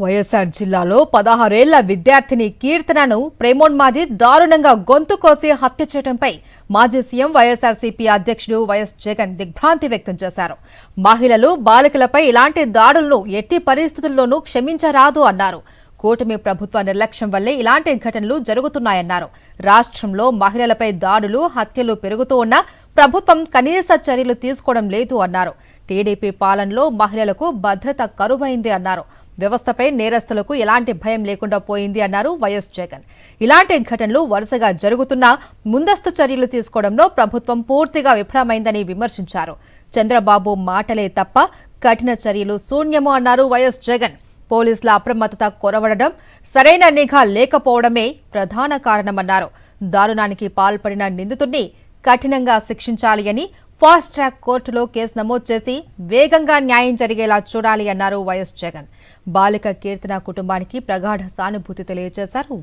వైఎస్ఆర్ జిల్లాలో 16 ఏళ్ల విద్యార్థిని కీర్తనను ప్రేమోన్మాది దారుణంగా గొంతు కోసి హత్య చేయడంపై మాజీ సీఎం వైఎస్ఆర్సీపీ అధ్యక్షుడు వైఎస్ జగన్ దిగ్భ్రాంతి వ్యక్తం చేశారు. మహిళలు, బాలికలపై ఇలాంటి దాడులను ఎట్టి పరిస్థితుల్లోనూ క్షమించరాదు అన్నారు. కూటమి ప్రభుత్వ నిర్లక్ష్యం వల్లే ఇలాంటి ఘటనలు జరుగుతున్నాయన్నారు. రాష్ట్రంలో మహిళలపై దాడులు, హత్యలు పెరుగుతూ ఉన్నా ప్రభుత్వం కనీస చర్యలు తీసుకోవడం లేదు అన్నారు. టీడీపీ పాలనలో మహిళలకు భద్రత కరువైంది అన్నారు. వ్యవస్థపై నేరస్తులకు ఎలాంటి భయం లేకుండా పోయింది అన్నారు వైఎస్ జగన్. ఇలాంటి ఘటనలు వరుసగా జరుగుతున్నా ముందస్తు చర్యలు తీసుకోవడంలో ప్రభుత్వం పూర్తిగా విఫలమైందని విమర్శించారు. చంద్రబాబు మాటలే తప్ప కఠిన చర్యలు శూన్యము అన్నారు వైఎస్ జగన్. పోలీసుల అప్రమత్తత కొరవడడం, సరైన నిఘా లేకపోవడమే ప్రధాన కారణమన్నారు. దారుణానికి పాల్పడిన నిందితుడిని కఠినంగా శిక్షించాలి అని ఫాస్ట్ ట్రాక్ కోర్టులో కేసు నమోదు చేసి వేగంగా న్యాయం జరిగేలా చూడాలి అన్నారు వైఎస్ జగన్. బాలిక కీర్తన కుటుంబానికి ప్రగాఢ సానుభూతి తెలియజేశారు.